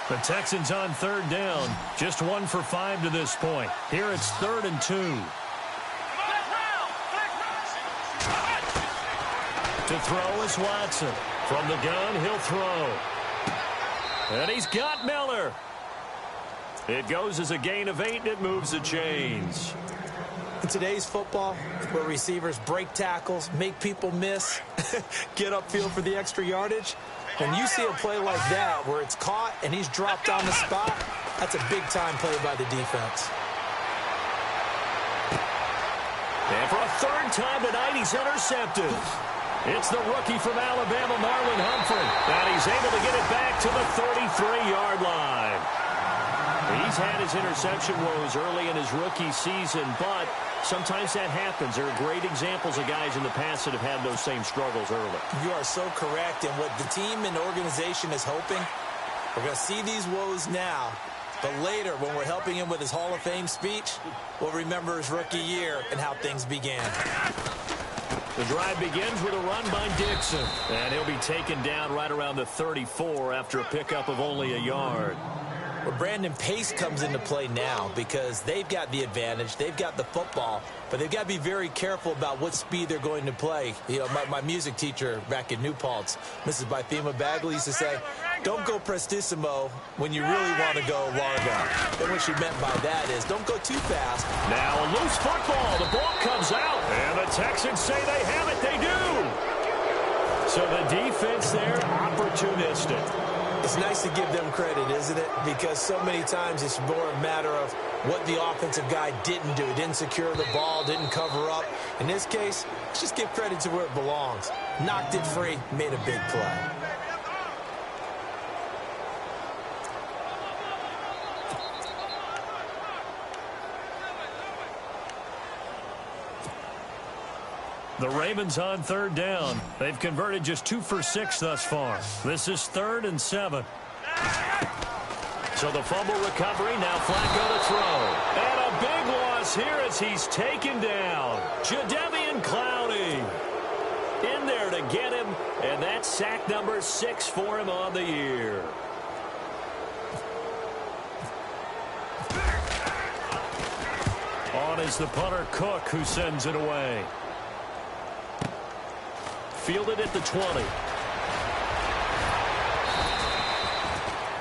The Texans on 3rd down. Just 1 for 5 to this point. Here it's 3rd and 2. To throw is Watson. From the gun, he'll throw. And he's got Miller. It goes as a gain of 8, and it moves the chains. In today's football, where receivers break tackles, make people miss, get upfield for the extra yardage, when you see a play like that where it's caught and he's dropped on the spot, that's a big-time play by the defense. And for a 3rd time tonight, he's intercepted. It's the rookie from Alabama, Marlon Humphrey. And he's able to get it back to the 33-yard line. He's had his interception woes early in his rookie season, but sometimes that happens. There are great examples of guys in the past that have had those same struggles early. You are so correct, and what the team and organization is hoping, we're going to see these woes now, but later when we're helping him with his Hall of Fame speech, we'll remember his rookie year and how things began. The drive begins with a run by Dixon, and he'll be taken down right around the 34 after a pickup of only a yard. Well, Brandon, pace comes into play now because they've got the advantage. They've got the football, but they've got to be very careful about what speed they're going to play. You know, my music teacher back in New Paltz, Mrs. Bythema Bagley, used to say, Don't go prestissimo when you really want to go largo. And what she meant by that is don't go too fast. Now a loose football. The ball comes out. And the Texans say they have it. They do. So the defense there, opportunistic. It's nice to give them credit, isn't it? Because so many times it's more a matter of what the offensive guy didn't do. Didn't secure the ball, didn't cover up. In this case, let's just give credit to where it belongs. Knocked it free, made a big play. The Ravens on third down. They've converted just 2 for 6 thus far. This is 3rd and 7. So the fumble recovery, now Flacco to throw. And a big loss here as he's taken down. Jadeveon Clowney in there to get him, and that's sack number 6 for him on the year. On is the punter Cook, who sends it away. Fielded at the 20.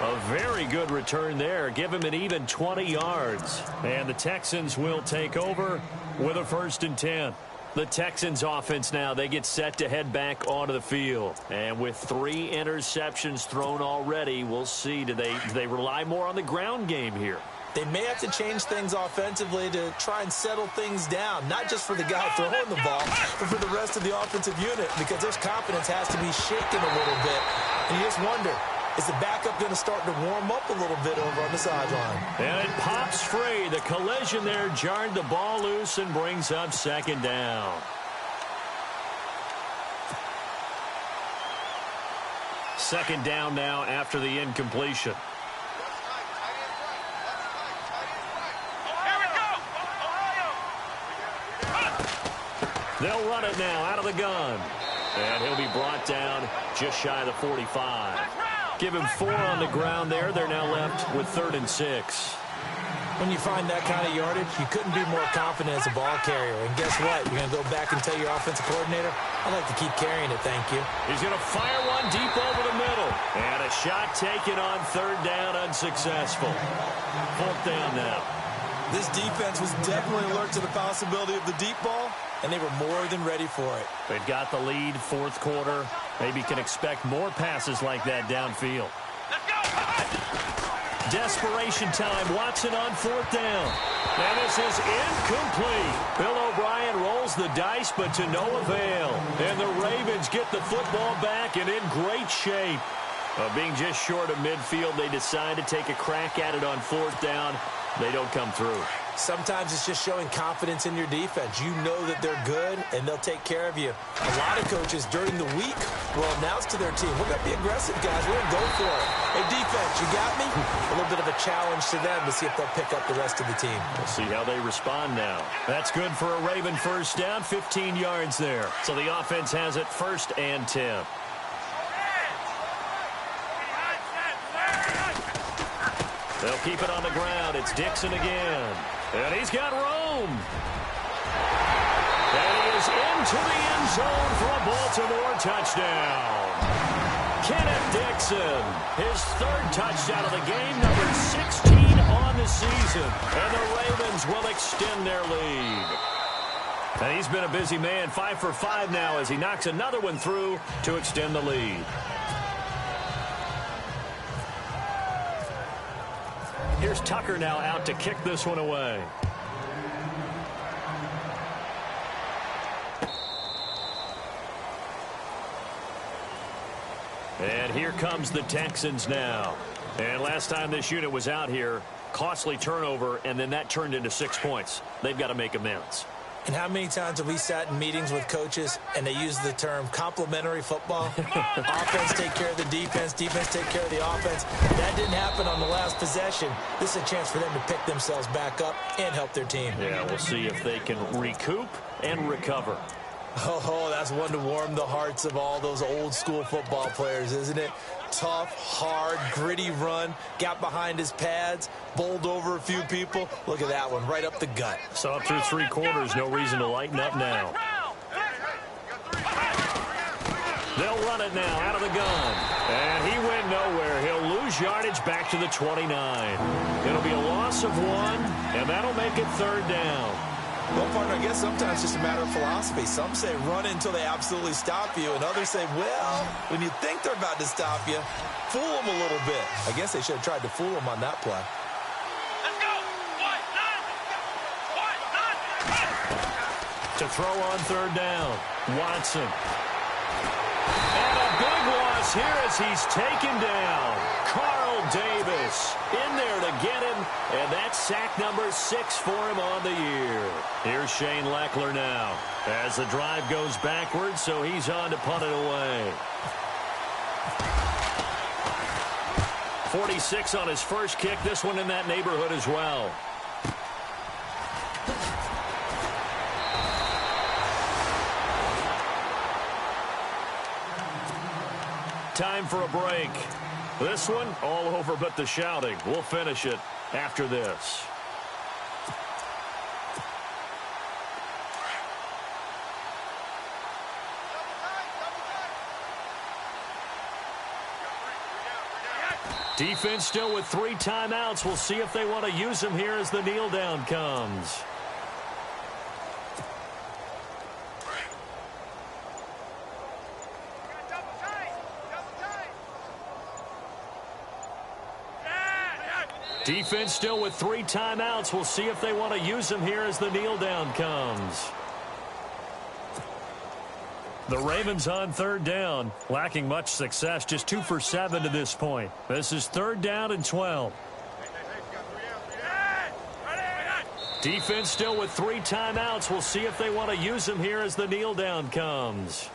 A very good return there. Give him an even 20 yards. And the Texans will take over with a 1st and 10. The Texans offense now, they get set to head back onto the field. And with 3 interceptions thrown already, we'll see. Do they rely more on the ground game here? They may have to change things offensively to try and settle things down, not just for the guy throwing the ball, but for the rest of the offensive unit, because their confidence has to be shaken a little bit. And you just wonder, is the backup going to start to warm up a little bit over on the sideline? And it pops free. The collision there jarred the ball loose and brings up 2nd down. Second down now after the incompletion. They'll run it now out of the gun. And he'll be brought down just shy of the 45. Give him 4 on the ground there. They're now left with 3rd and 6. When you find that kind of yardage, you couldn't be more confident as a ball carrier. And guess what? You're going to go back and tell your offensive coordinator, I'd like to keep carrying it, thank you. He's going to fire one deep over the middle. And a shot taken on 3rd down, unsuccessful. 4th down now. This defense was definitely alert to the possibility of the deep ball, and they were more than ready for it. They've got the lead, 4th quarter. Maybe can expect more passes like that downfield. Let's go! Desperation time. Watson on 4th down. And this is incomplete. Bill O'Brien rolls the dice, but to no avail. And the Ravens get the football back and in great shape. Being just short of midfield, they decide to take a crack at it on 4th down. They don't come through. Sometimes it's just showing confidence in your defense. You know that they're good, and they'll take care of you. A lot of coaches during the week will announce to their team, we're going to be aggressive, guys. We're going to go for it. Hey, defense, you got me? A little bit of a challenge to them to see if they'll pick up the rest of the team. We'll see how they respond now. That's good for a Raven 1st down, 15 yards there. So the offense has it 1st and 10. They'll keep it on the ground. It's Dixon again. And he's got room. And he is into the end zone for a Baltimore touchdown. Kenneth Dixon, his 3rd touchdown of the game, number 16 on the season. And the Ravens will extend their lead. And he's been a busy man, 5 for 5 now as he knocks another one through to extend the lead. Here's Tucker now out to kick this one away. And here comes the Texans now. And last time this unit was out here, costly turnover, and then that turned into 6 points. They've got to make amends. And how many times have we sat in meetings with coaches and they use the term complementary football? Offense take care of the defense, defense take care of the offense. That didn't happen on the last possession. This is a chance for them to pick themselves back up and help their team. Yeah, we'll see if they can recoup and recover. Oh, that's one to warm the hearts of all those old school football players, isn't it? Tough, hard, gritty run, got behind his pads, bowled over a few people. Look at that one, right up the gut. So up through 3 quarters, no reason to lighten up now. They'll run it now out of the gun. And he went nowhere. lose yardage back to the 29. It'll be a loss of 1, and that'll make it 3rd down. Well, partner, I guess sometimes it's just a matter of philosophy. Some say run until they absolutely stop you, and others say, well, when you think they're about to stop you, fool them a little bit. I guess they should have tried to fool them on that play. Let's go. To throw on 3rd down, Watson. And a big loss here as he's taken down. Carl Davis in there to get him, and that's sack number 6 for him on the year. Here's Shane Leckler now as the drive goes backwards, so he's on to punt it away. 46 on his first kick, this one in that neighborhood as well. Time for a break. This one, all over but the shouting. We'll finish it after this. Defense still with 3 timeouts. We'll see if they want to use them here as the kneel down comes. Defense still with 3 timeouts. We'll see if they want to use them here as the kneel down comes. The Ravens on 3rd down, lacking much success, just 2 for 7 to this point. This is 3rd down and 12. Defense still with 3 timeouts. We'll see if they want to use them here as the kneel down comes.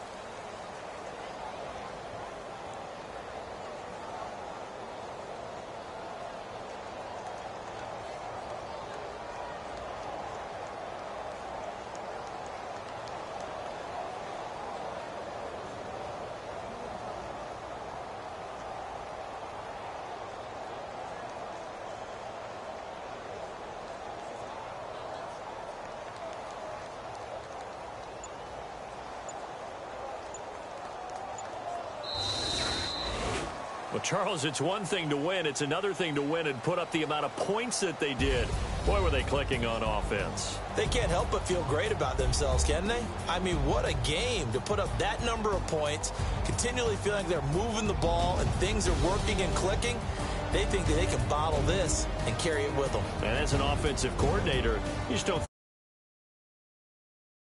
Well, Charles, it's one thing to win. It's another thing to win and put up the amount of points that they did. Boy, were they clicking on offense. They can't help but feel great about themselves, can they? I mean, what a game to put up that number of points, continually feeling like they're moving the ball and things are working and clicking. They think that they can bottle this and carry it with them. And as an offensive coordinator, you just don't